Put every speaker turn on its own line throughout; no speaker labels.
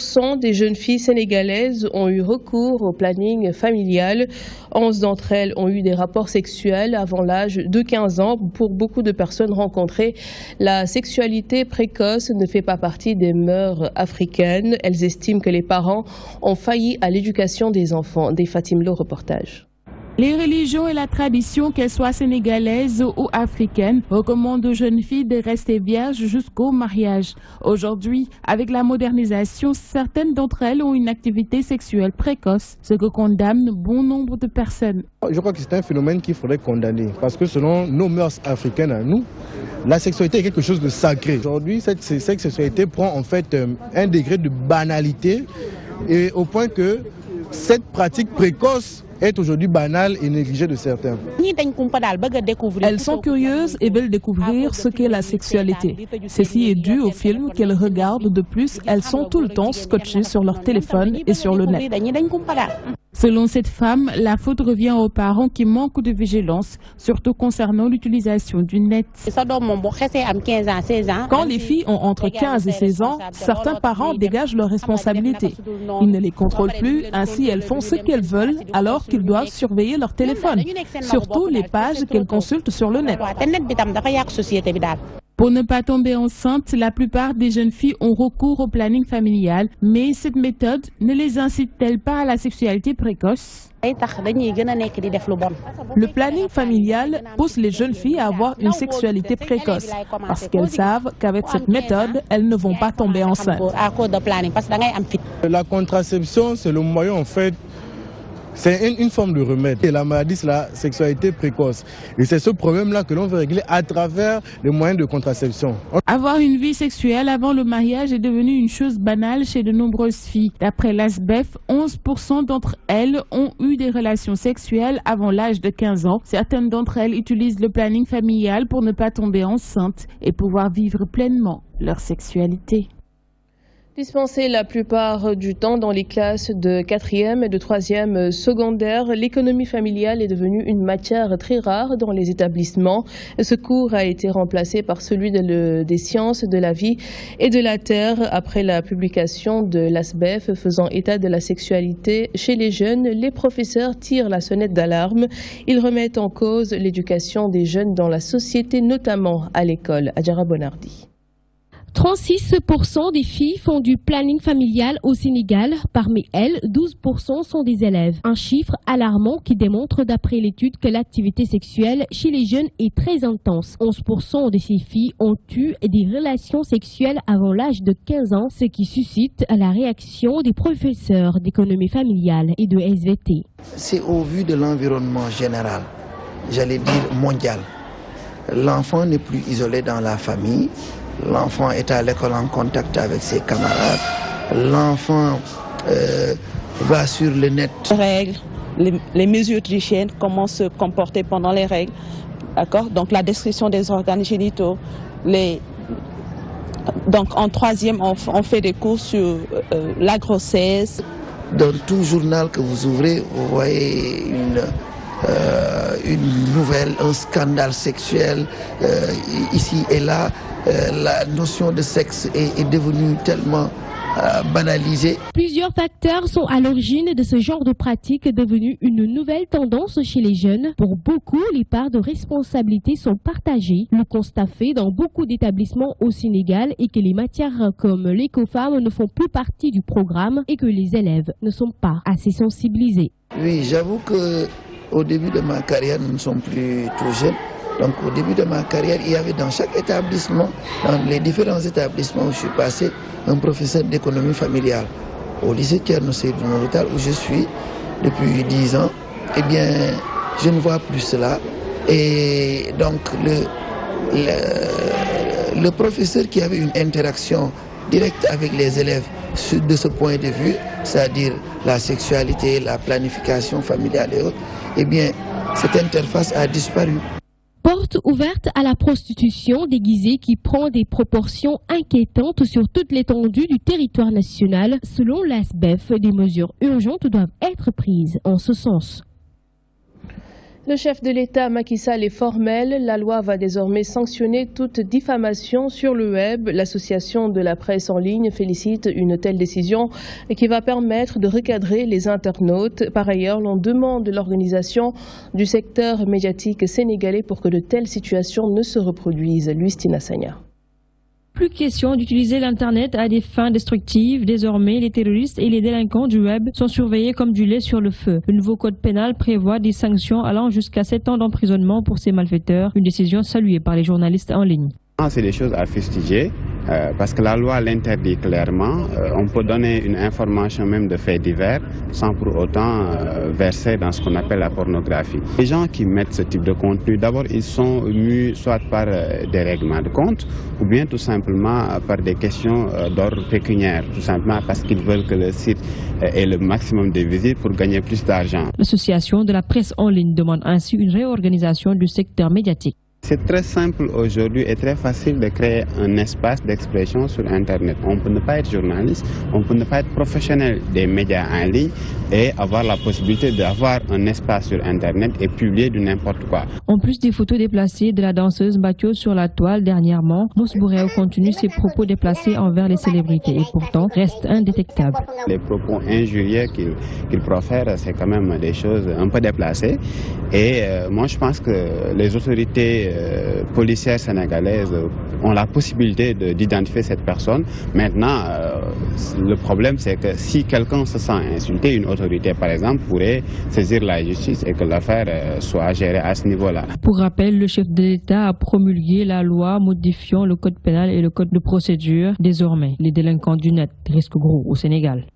11% des jeunes filles sénégalaises ont eu recours au planning familial. 11 d'entre elles ont eu des rapports sexuels avant l'âge de 15 ans. Pour beaucoup de personnes rencontrées, la sexualité précoce ne fait pas partie des mœurs africaines. Elles estiment que les parents ont failli à l'éducation des enfants. Des Fatim Lo, reportage.
Les religions et la tradition, qu'elles soient sénégalaises ou africaines, recommandent aux jeunes filles de rester vierges jusqu'au mariage. Aujourd'hui, avec la modernisation, certaines d'entre elles ont une activité sexuelle précoce, ce que condamne bon nombre de personnes.
Je crois que c'est un phénomène qu'il faudrait condamner, parce que selon nos mœurs africaines à nous, la sexualité est quelque chose de sacré. Aujourd'hui, cette sexualité prend en fait un degré de banalité, et au point que cette pratique précoce est aujourd'hui banale et négligée de certains.
Elles sont curieuses et veulent découvrir ce qu'est la sexualité. Ceci est dû au film qu'elles regardent. De plus, elles sont tout le temps scotchées sur leur téléphone et sur le net. Selon cette femme, la faute revient aux parents qui manquent de vigilance, surtout concernant l'utilisation du net. Quand les filles ont entre 15 et 16 ans, certains parents dégagent leurs responsabilités. Ils ne les contrôlent plus, ainsi elles font ce qu'elles veulent alors qu'ils doivent surveiller leur téléphone, surtout les pages qu'elles consultent sur le net. Pour ne pas tomber enceinte, la plupart des jeunes filles ont recours au planning familial, mais cette méthode ne les incite-t-elle pas à la sexualité précoce? Le planning familial pousse les jeunes filles à avoir une sexualité précoce, parce qu'elles savent qu'avec cette méthode, elles ne vont pas tomber enceintes.
La contraception, c'est le moyen en fait. C'est une forme de remède. Et la maladie, c'est la sexualité précoce. Et c'est ce problème-là que l'on veut régler à travers les moyens de contraception.
Avoir une vie sexuelle avant le mariage est devenu une chose banale chez de nombreuses filles. D'après l'ASBEF, 11% d'entre elles ont eu des relations sexuelles avant l'âge de 15 ans. Certaines d'entre elles utilisent le planning familial pour ne pas tomber enceinte et pouvoir vivre pleinement leur sexualité.
Dispensée la plupart du temps dans les classes de 4e et de 3e secondaire, l'économie familiale est devenue une matière très rare dans les établissements. Ce cours a été remplacé par celui des sciences de la vie et de la terre après la publication de l'ASBEF faisant état de la sexualité chez les jeunes. Les professeurs tirent la sonnette d'alarme. Ils remettent en cause l'éducation des jeunes dans la société, notamment à l'école. Adjara Bonardi.
36% des filles font du planning familial au Sénégal. Parmi elles, 12% sont des élèves. Un chiffre alarmant qui démontre d'après l'étude que l'activité sexuelle chez les jeunes est très intense. 11% de ces filles ont eu des relations sexuelles avant l'âge de 15 ans, ce qui suscite la réaction des professeurs d'économie familiale et de SVT.
C'est au vu de l'environnement général, j'allais dire mondial. L'enfant n'est plus isolé dans la famille. L'enfant est à l'école en contact avec ses camarades. L'enfant va sur le net.
Les règles, les mesures d'hygiène, comment se comporter pendant les règles. D'accord? Donc la description des organes génitaux. Donc en 3e, on fait des cours sur la grossesse.
Dans tout journal que vous ouvrez, vous voyez une nouvelle, un scandale sexuel ici et là. La notion de sexe est devenue tellement banalisée.
Plusieurs facteurs sont à l'origine de ce genre de pratique devenue une nouvelle tendance chez les jeunes. Pour beaucoup, les parts de responsabilité sont partagées. Le constat fait dans beaucoup d'établissements au Sénégal est que les matières comme l'écofemme ne font plus partie du programme et que les élèves ne sont pas assez sensibilisés.
Oui, j'avoue que au début de ma carrière, nous ne sommes plus tout jeunes. Donc au début de ma carrière, il y avait dans chaque établissement, dans les différents établissements où je suis passé, un professeur d'économie familiale. Au lycée Thierno Seydou Nourou Tall, où je suis depuis 10 ans, eh bien, je ne vois plus cela. Et donc le professeur qui avait une interaction directe avec les élèves de ce point de vue, c'est-à-dire la sexualité, la planification familiale et autres, eh bien, cette interface a disparu.
Porte ouverte à la prostitution déguisée qui prend des proportions inquiétantes sur toute l'étendue du territoire national. Selon l'ASBEF, des mesures urgentes doivent être prises en ce sens.
Le chef de l'État, Macky Sall, est formel. La loi va désormais sanctionner toute diffamation sur le web. L'association de la presse en ligne félicite une telle décision qui va permettre de recadrer les internautes. Par ailleurs, l'on demande l'organisation du secteur médiatique sénégalais pour que de telles situations ne se reproduisent. Lustina Sagna.
Plus question d'utiliser l'Internet à des fins destructives. Désormais, les terroristes et les délinquants du web sont surveillés comme du lait sur le feu. Le nouveau code pénal prévoit des sanctions allant jusqu'à 7 ans d'emprisonnement pour ces malfaiteurs. Une décision saluée par les journalistes en ligne.
C'est des choses à fustiger parce que la loi l'interdit clairement. On peut donner une information même de faits divers sans pour autant verser dans ce qu'on appelle la pornographie. Les gens qui mettent ce type de contenu, d'abord ils sont mus soit par des règlements de compte ou bien tout simplement par des questions d'ordre pécuniaire, tout simplement parce qu'ils veulent que le site ait le maximum de visites pour gagner plus d'argent.
L'association de la presse en ligne demande ainsi une réorganisation du secteur médiatique.
C'est très simple aujourd'hui et très facile de créer un espace d'expression sur Internet. On peut ne pas être journaliste, on peut ne pas être professionnel des médias en ligne et avoir la possibilité d'avoir un espace sur Internet et publier du n'importe quoi.
En plus des photos déplacées de la danseuse Batio sur la toile dernièrement, Mouss Bourréo continue ses propos déplacés envers les célébrités et pourtant reste indétectable.
Les propos injurieux qu'il profère, c'est quand même des choses un peu déplacées et moi je pense que les autorités policières sénégalaises ont la possibilité d'identifier cette personne. Maintenant, le problème c'est que si quelqu'un se sent insulté, une autorité par exemple pourrait saisir la justice et que l'affaire soit gérée à ce niveau-là.
Pour rappel, le chef de l'État a promulgué la loi modifiant le code pénal et le code de procédure. Désormais, les délinquants du net risquent gros au Sénégal.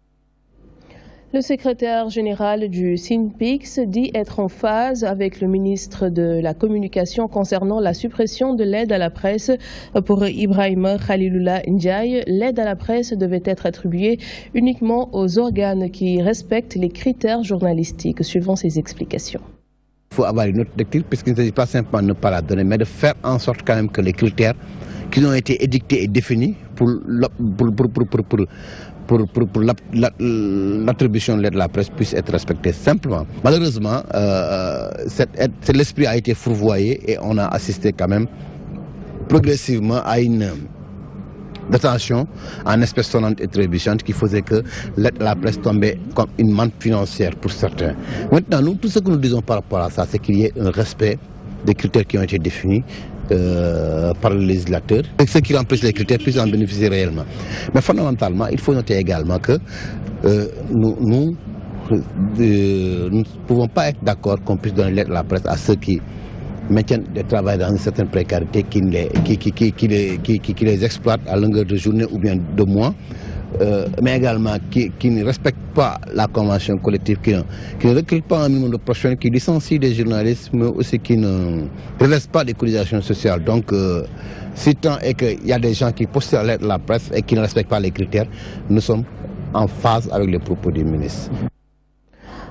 Le secrétaire général du SYNPICS dit être en phase avec le ministre de la Communication concernant la suppression de l'aide à la presse. Pour Ibrahima Khaliloula Ndiaye, l'aide à la presse devait être attribuée uniquement aux organes qui respectent les critères journalistiques, suivant ses explications.
Il faut avoir une autre lecture puisqu'il ne s'agit pas simplement de ne pas la donner, mais de faire en sorte quand même que les critères qui ont été édictés et définis pour l'attribution de l'aide à la presse puisse être respectée simplement. Malheureusement, l'esprit a été fourvoyé et on a assisté quand même progressivement à une détention en espèces sonnantes et trébuchantes qui faisait que l'aide à la presse tombait comme une manne financière pour certains. Maintenant, nous, tout ce que nous disons par rapport à ça, c'est qu'il y ait un respect des critères qui ont été définis par le législateur, et ceux qui remplissent les critères puissent en bénéficier réellement. Mais fondamentalement, il faut noter également que nous ne pouvons pas être d'accord qu'on puisse donner l'aide à la presse à ceux qui maintiennent des travailleurs dans une certaine précarité, qui les exploitent à longueur de journée ou bien de mois, mais également qui ne respectent pas la convention collective, qui ne recrutent pas un minimum de professionnels, qui licencient des journalistes, mais aussi qui ne reversent pas des cotisations sociales. Donc, si tant est qu'il y a des gens qui postulent l'aide à la presse et qui ne respectent pas les critères, nous sommes en phase avec les propos du ministre.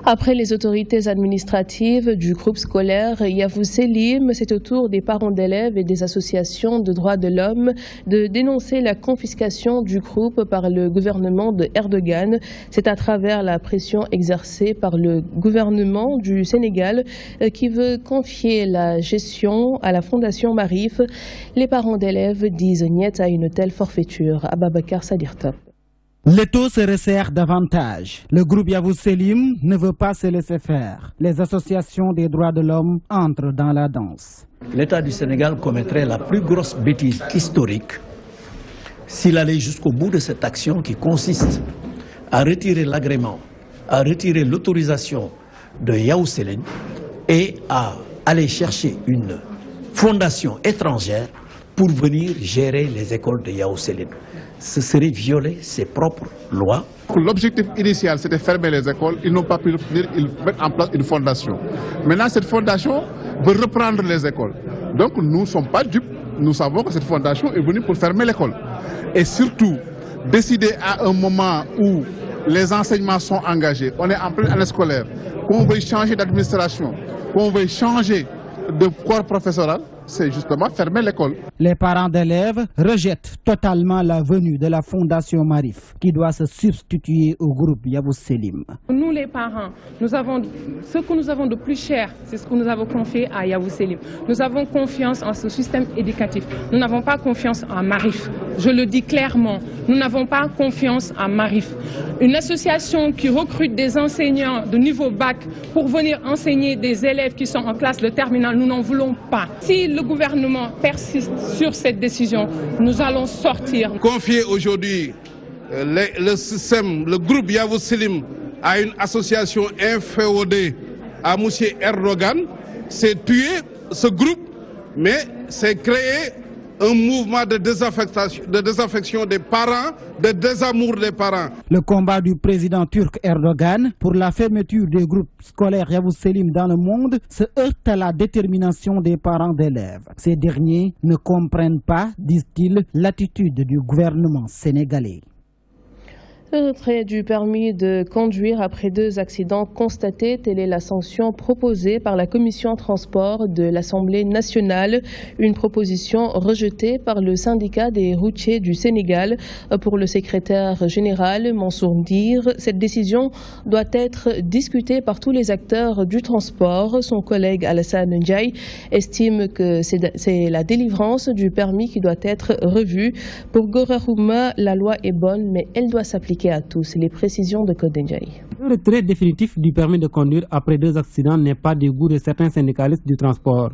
Après les autorités administratives du groupe scolaire Yavuz Selim, c'est au tour des parents d'élèves et des associations de droits de l'homme de dénoncer la confiscation du groupe par le gouvernement de Erdogan. C'est à travers la pression exercée par le gouvernement du Sénégal qui veut confier la gestion à la Fondation Marif. Les parents d'élèves disent niet à une telle forfaiture. Ababakar Sadirtop.
L'étau se resserre davantage. Le groupe Yavuz Selim ne veut pas se laisser faire. Les associations des droits de l'homme entrent dans la danse.
L'État du Sénégal commettrait la plus grosse bêtise historique s'il allait jusqu'au bout de cette action qui consiste à retirer l'agrément, à retirer l'autorisation de Yavuz Selim et à aller chercher une fondation étrangère pour venir gérer les écoles de Yavuz Selim. Ce serait violer ses propres lois.
L'objectif initial, c'était fermer les écoles. Ils n'ont pas pu le finir, ils mettent en place une fondation. Maintenant, cette fondation veut reprendre les écoles. Donc, nous ne sommes pas dupes. Nous savons que cette fondation est venue pour fermer l'école. Et surtout, décider à un moment où les enseignements sont engagés, on est en pleine année scolaire, qu'on veuille changer d'administration, qu'on veuille changer de corps professoral, c'est justement fermer l'école.
Les parents d'élèves rejettent totalement la venue de la Fondation Marif, qui doit se substituer au groupe Yavuz Selim.
Nous les parents, ce que nous avons de plus cher, c'est ce que nous avons confié à Yavuz Selim. Nous avons confiance en ce système éducatif. Nous n'avons pas confiance en Marif. Je le dis clairement, nous n'avons pas confiance en Marif. Une association qui recrute des enseignants de niveau bac pour venir enseigner des élèves qui sont en classe de terminale, nous n'en voulons pas. Si le gouvernement persiste sur cette décision, nous allons sortir.
Confier aujourd'hui le système, le groupe Yavuz Selim à une association inféodée à M. Erdogan, c'est tuer ce groupe, mais c'est créer un mouvement de désaffection des parents, de désamour des parents.
Le combat du président turc Erdogan pour la fermeture des groupes scolaires Yavuz Selim dans le monde se heurte à la détermination des parents d'élèves. Ces derniers ne comprennent pas, disent-ils, l'attitude du gouvernement sénégalais.
Le retrait du permis de conduire après 2 accidents constatés, telle est la sanction proposée par la commission transport de l'Assemblée nationale. Une proposition rejetée par le syndicat des routiers du Sénégal. Pour le secrétaire général Mansour Ndir, cette décision doit être discutée par tous les acteurs du transport. Son collègue Alassane Ndiaye estime que c'est la délivrance du permis qui doit être revue. Pour Gorahouma, la loi est bonne, mais elle doit s'appliquer à tous. Les précisions de Code Ndiaye.
Le retrait définitif du permis de conduire après 2 accidents n'est pas du goût de certains syndicalistes du transport.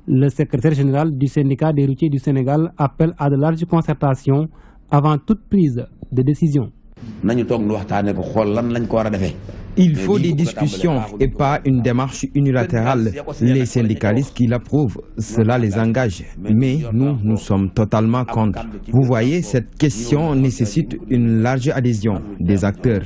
Le secrétaire général du syndicat des routiers du Sénégal appelle à de larges concertations avant toute prise de décision.
Il faut des discussions et pas une démarche unilatérale. Les syndicalistes qui l'approuvent, cela les engage. Mais nous sommes totalement contre. Vous voyez, cette question nécessite une large adhésion des acteurs.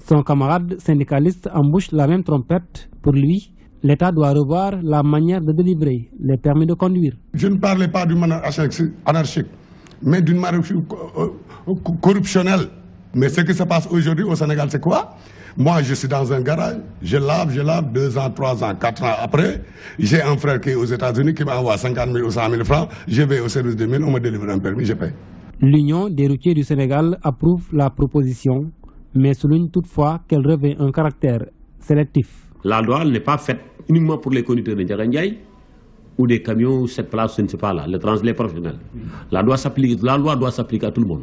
Son camarade syndicaliste embouche la même trompette. Pour lui, l'État doit revoir la manière de délivrer les permis de conduire.
Je ne parlais pas d'une manière anarchique, mais d'une manière corruptionnelle. Mais ce qui se passe aujourd'hui au Sénégal, c'est quoi? Moi, je suis dans un garage, je lave 2 ans, 3 ans, 4 ans après. J'ai un frère qui est aux États-Unis qui m'envoie 50 000 ou 100 000 francs. Je vais au service des mines, on me délivre un permis, je paye.
L'Union des routiers du Sénégal approuve la proposition, mais souligne toutefois qu'elle revêt un caractère sélectif.
La loi n'est pas faite uniquement pour les conducteurs de Ndiaye ou des camions, cette place, je ne sais pas là, les professionnels. La loi doit s'appliquer à tout le monde.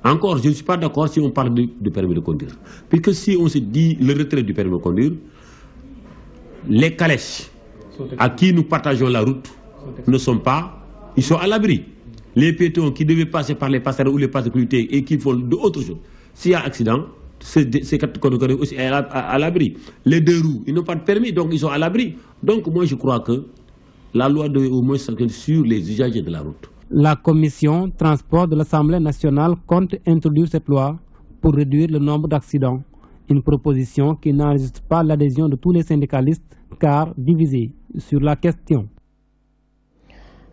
Encore, je ne suis pas d'accord si on parle de permis de conduire. Puisque si on se dit le retrait du permis de conduire, les calèches à qui nous partageons la route ne sont pas, ils sont à l'abri. Les piétons qui devaient passer par les passerelles ou les passes de sécurité et qui font d'autres choses, s'il y a accident, ces catégories aussi à l'abri. Les 2 roues, ils n'ont pas de permis, donc ils sont à l'abri. Donc moi je crois que la loi doit au moins s'appliquer sur les usagers de la route.
La commission transport de l'Assemblée nationale compte introduire cette loi pour réduire le nombre d'accidents. Une proposition qui n'enregistre pas l'adhésion de tous les syndicalistes car divisés sur la question.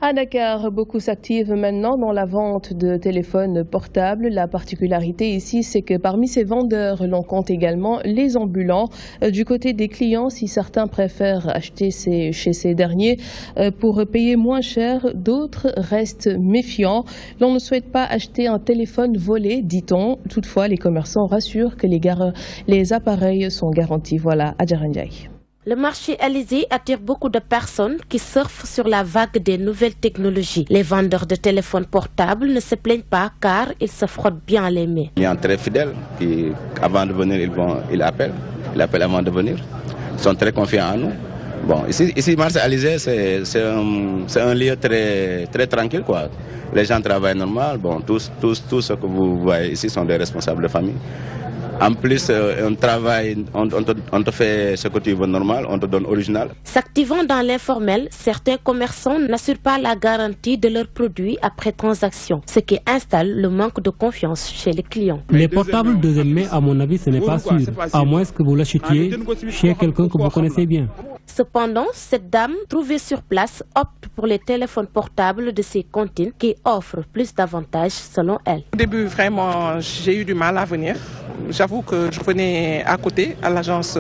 À Dakar, beaucoup s'activent maintenant dans la vente de téléphones portables. La particularité ici, c'est que parmi ces vendeurs, l'on compte également les ambulants. Du côté des clients, si certains préfèrent acheter chez ces derniers pour payer moins cher, d'autres restent méfiants. L'on ne souhaite pas acheter un téléphone volé, dit-on. Toutefois, les commerçants rassurent que les appareils sont garantis. Voilà, Adjara Ndiaye.
Le marché alizé attire beaucoup de personnes qui surfent sur la vague des nouvelles technologies. Les vendeurs de téléphones portables ne se plaignent pas car ils se frottent bien les mains.
Il y a un très fidèle qui, avant de venir, il appelle avant de venir. Ils sont très confiants en nous. Bon, ici marché alizé, c'est un lieu très, très tranquille, quoi. Les gens travaillent normal. Bon, tous ceux que vous voyez ici sont des responsables de famille. En plus, on travaille, on te fait ce que tu veux normal, on te donne original.
S'activant dans l'informel, certains commerçants n'assurent pas la garantie de leurs produits après transaction, ce qui installe le manque de confiance chez les clients.
Les portables deuxième main, à mon avis, ce n'est pas sûr, à moins que vous l'achetiez chez quelqu'un que vous connaissez bien.
Cependant, cette dame, trouvée sur place, opte pour les téléphones portables de ses cantines qui offrent plus d'avantages selon elle.
Au début, vraiment, j'ai eu du mal à venir. J'avoue que je venais à côté, à l'agence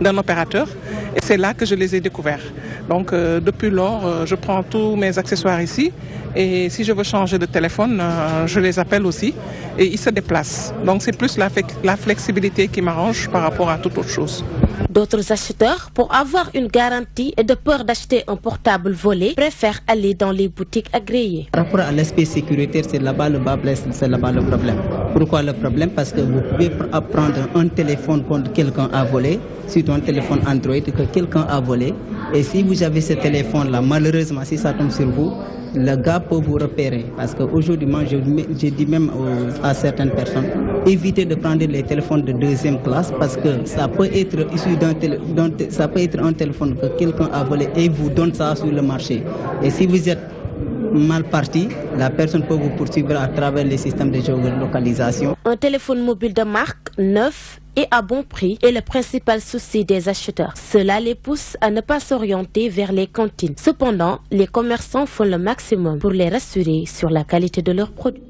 d'un opérateur, et c'est là que je les ai découverts. Donc, depuis lors, je prends tous mes accessoires ici, et si je veux changer de téléphone, je les appelle aussi, et ils se déplacent. Donc, c'est plus la flexibilité qui m'arrange par rapport à toute autre chose.
D'autres acheteurs, pour avoir une garantie et de peur d'acheter un portable volé, préfèrent aller dans les boutiques agréées.
Par rapport à l'aspect sécuritaire, c'est là-bas le bas blesse, c'est là-bas le problème. Pourquoi le problème? Parce que vous pouvez prendre un téléphone que quelqu'un a volé, surtout un téléphone Android que quelqu'un a volé. Et si vous avez ce téléphone-là, malheureusement, si ça tombe sur vous, le gars peut vous repérer. Parce qu'aujourd'hui, je dis même à certaines personnes, évitez de prendre les téléphones de deuxième classe parce que ça peut être issu ça peut être un téléphone que quelqu'un a volé et vous donne ça sur le marché. Et si vous êtes mal parti, la personne peut vous poursuivre à travers les systèmes de géolocalisation.
Un téléphone mobile de marque neuf et à bon prix est le principal souci des acheteurs. Cela les pousse à ne pas s'orienter vers les cantines. Cependant, les commerçants font le maximum pour les rassurer sur la qualité de leurs produits.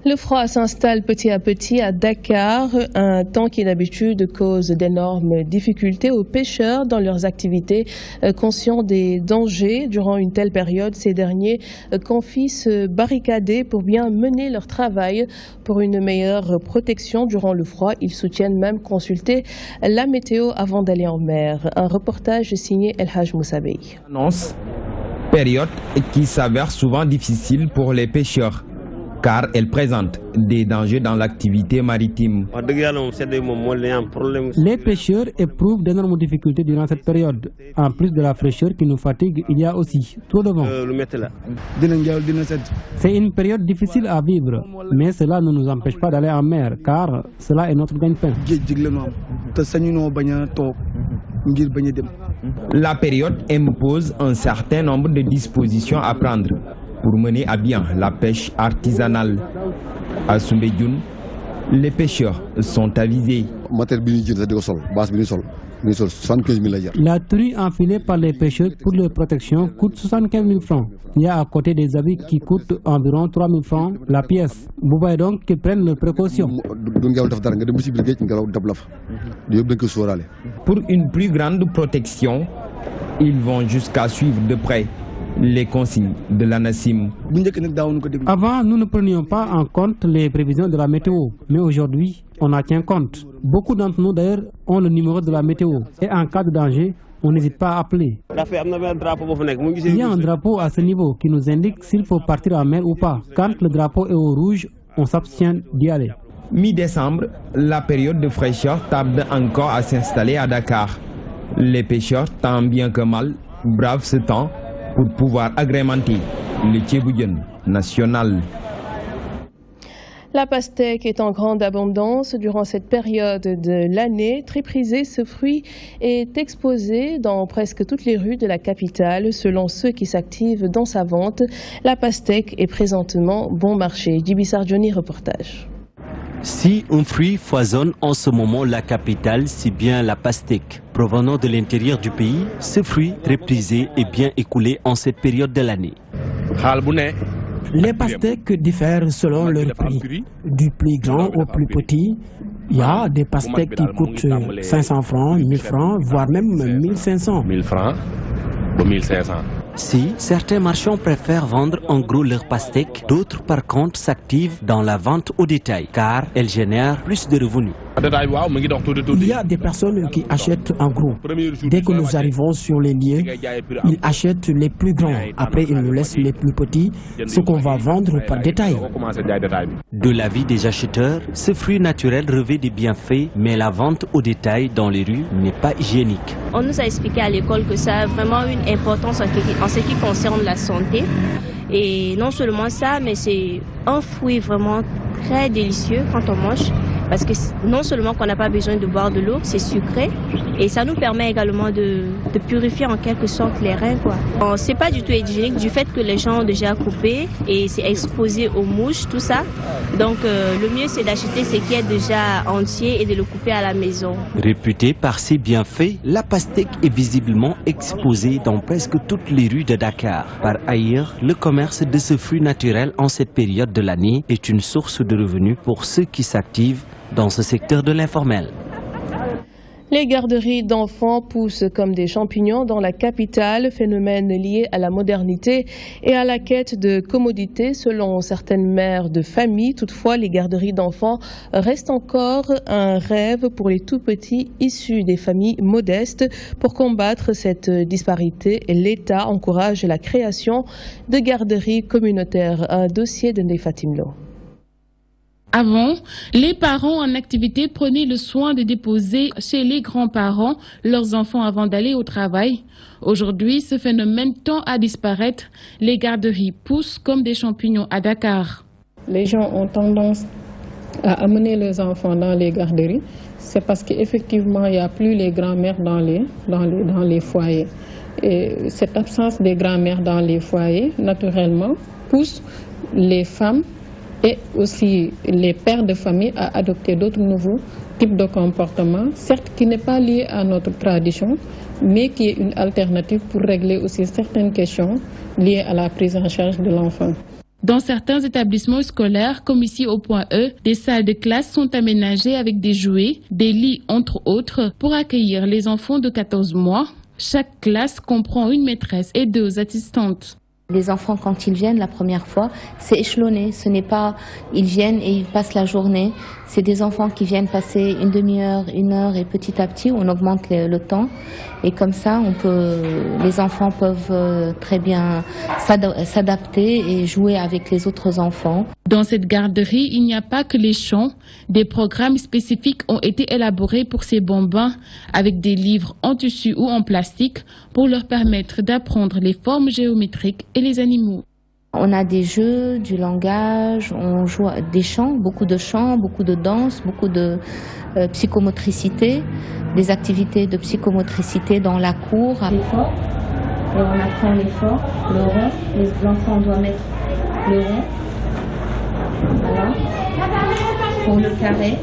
Le froid s'installe petit à petit à Dakar, un temps qui d'habitude cause d'énormes difficultés aux pêcheurs dans leurs activités. Conscients des dangers durant une telle période, ces derniers confient se barricader pour bien mener leur travail. Pour une meilleure protection durant le froid, ils soutiennent même consulter la météo avant d'aller en mer. Un reportage signé El Haj Moussabey.
Période qui s'avère souvent difficile pour les pêcheurs, car elle présente des dangers dans l'activité maritime.
Les pêcheurs éprouvent d'énormes difficultés durant cette période. En plus de la fraîcheur qui nous fatigue, il y a aussi trop de vent. C'est une période difficile à vivre, mais cela ne nous empêche pas d'aller en mer, car cela est notre gagne-pain.
La période impose un certain nombre de dispositions à prendre pour mener à bien la pêche artisanale. À Soumbédioune, les pêcheurs sont avisés.
La tenue enfilée par les pêcheurs pour leur protection coûte 75 000 francs. Il y a à côté des habits qui coûtent environ 3 000 francs la pièce. Vous voyez donc qu'ils prennent leurs précautions.
Pour une plus grande protection, ils vont jusqu'à suivre de près les consignes de l'ANACIM.
Avant, nous ne prenions pas en compte les prévisions de la météo, mais aujourd'hui, on en tient compte. Beaucoup d'entre nous, d'ailleurs, ont le numéro de la météo. Et en cas de danger, on n'hésite pas à appeler. Il y a un drapeau à ce niveau qui nous indique s'il faut partir en mer ou pas. Quand le drapeau est au rouge, on s'abstient d'y aller.
Mi-décembre, la période de fraîcheur tarde encore à s'installer à Dakar. Les pêcheurs, tant bien que mal, bravent ce temps pour pouvoir agrémenter le Tchéboudienne national.
La pastèque est en grande abondance durant cette période de l'année. Très prisé, ce fruit est exposé dans presque toutes les rues de la capitale. Selon ceux qui s'activent dans sa vente, la pastèque est présentement bon marché. Djibi Sardjoni, reportage.
Si un fruit foisonne en ce moment la capitale, c'est bien la pastèque. Provenant de l'intérieur du pays, ce fruit très prisé est bien écoulé en cette période de l'année.
Les pastèques diffèrent selon leur prix, du plus grand au plus petit. Il y a des pastèques qui coûtent 500 francs, 1000 francs, voire même 1500.
1000 francs, 1500.
Si certains marchands préfèrent vendre en gros leurs pastèques, d'autres par contre s'activent dans la vente au détail, car elles génèrent plus de revenus.
Il y a des personnes qui achètent en gros. Dès que nous arrivons sur les lieux, ils achètent les plus grands. Après, ils nous laissent les plus petits, ce qu'on va vendre par détail.
De l'avis des acheteurs, ce fruit naturel revêt des bienfaits, mais la vente au détail dans les rues n'est pas hygiénique.
On nous a expliqué à l'école que ça a vraiment une importance en ce qui concerne la santé. Et non seulement ça, mais c'est un fruit vraiment très délicieux quand on mange. Parce que non seulement qu'on n'a pas besoin de boire de l'eau, c'est sucré, Et ça nous permet également de purifier en quelque sorte les reins, quoi. C'est pas du tout hygiénique du fait que les gens ont déjà coupé et c'est exposé aux mouches, tout ça. Donc le mieux c'est d'acheter ce qui est déjà entier et de le couper à la maison.
Réputée par ses bienfaits, la pastèque est visiblement exposée dans presque toutes les rues de Dakar. Par ailleurs, le commerce de ce fruit naturel en cette période de l'année est une source de revenus pour ceux qui s'activent dans ce secteur de l'informel.
Les garderies d'enfants poussent comme des champignons dans la capitale, phénomène lié à la modernité et à la quête de commodité selon certaines mères de famille. Toutefois, les garderies d'enfants restent encore un rêve pour les tout-petits issus des familles modestes. Pour combattre cette disparité, l'État encourage la création de garderies communautaires. Un dossier de Ndeye Fatim Lo.
Avant, les parents en activité prenaient le soin de déposer chez les grands-parents leurs enfants avant d'aller au travail. Aujourd'hui, ce phénomène tend à disparaître. Les garderies poussent comme des champignons à Dakar.
Les gens ont tendance à amener les enfants dans les garderies. C'est parce qu'effectivement, il n'y a plus les grands-mères dans les foyers. Et cette absence des grands-mères dans les foyers, naturellement, pousse les femmes et aussi les pères de famille à adopter d'autres nouveaux types de comportements, certes qui n'est pas lié à notre tradition, mais qui est une alternative pour régler aussi certaines questions liées à la prise en charge de l'enfant.
Dans certains établissements scolaires, comme ici au Point E, des salles de classe sont aménagées avec des jouets, des lits entre autres, pour accueillir les enfants de 14 mois. Chaque classe comprend une maîtresse et 2 assistantes.
Les enfants, quand ils viennent la première fois, c'est échelonné. Ce n'est pas, ils viennent et ils passent la journée. C'est des enfants qui viennent passer une demi-heure, 1 heure et petit à petit, on augmente le temps. Et comme ça, les enfants peuvent très bien s'adapter et jouer avec les autres enfants.
Dans cette garderie, il n'y a pas que les chants. Des programmes spécifiques ont été élaborés pour ces bambins avec des livres en tissu ou en plastique pour leur permettre d'apprendre les formes géométriques et les animaux.
On a des jeux, du langage, on joue des chants, beaucoup de danse, beaucoup de psychomotricité, des activités de psychomotricité dans la cour. L'effort, et on apprend l'effort, le rond, les enfants doivent mettre le rond, voilà. Pour le carré,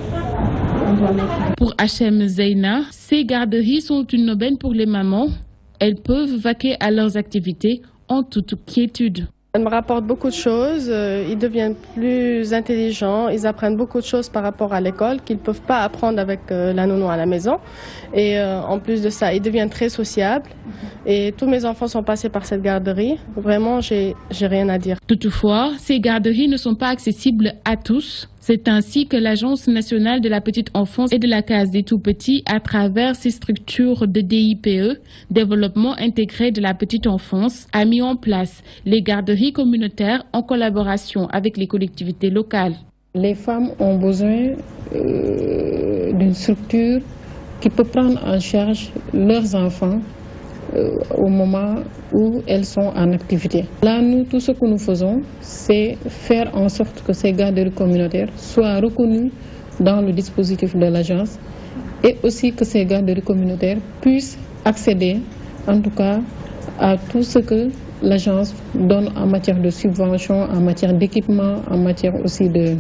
on doit mettre...
Pour H.M. Zeina, ces garderies sont une aubaine pour les mamans. Elles peuvent vaquer à leurs activités en toute quiétude.
Elles me rapportent beaucoup de choses, ils deviennent plus intelligents, ils apprennent beaucoup de choses par rapport à l'école qu'ils ne peuvent pas apprendre avec la nounou à la maison. Et en plus de ça, ils deviennent très sociables. Et tous mes enfants sont passés par cette garderie. Vraiment, j'ai rien à dire.
Toutefois, ces garderies ne sont pas accessibles à tous. C'est ainsi que l'Agence nationale de la petite enfance et de la case des tout-petits, à travers ses structures de DIPE, développement intégré de la petite enfance, a mis en place les garderies communautaires en collaboration avec les collectivités locales.
Les femmes ont besoin d'une structure qui peut prendre en charge leurs enfants au moment où elles sont en activité. Là, nous, tout ce que nous faisons, c'est faire en sorte que ces garderies communautaires soient reconnues dans le dispositif de l'agence et aussi que ces garderies communautaires puissent accéder, en tout cas, à tout ce que l'agence donne en matière de subventions, en matière d'équipement, en matière aussi de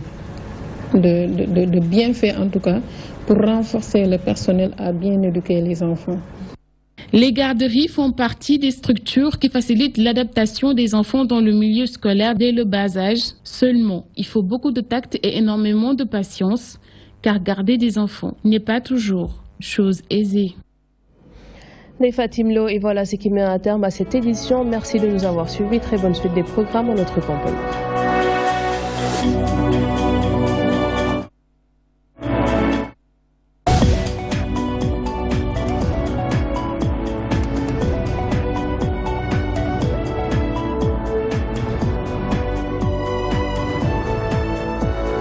bienfaits, en tout cas, pour renforcer le personnel à bien éduquer les enfants.
Les garderies font partie des structures qui facilitent l'adaptation des enfants dans le milieu scolaire dès le bas âge. Seulement, il faut beaucoup de tact et énormément de patience, car garder des enfants n'est pas toujours chose aisée.
Ndeye Fatim Lo, et voilà ce qui met un terme à cette édition. Merci de nous avoir suivis. Très bonne suite des programmes en notre compagnie.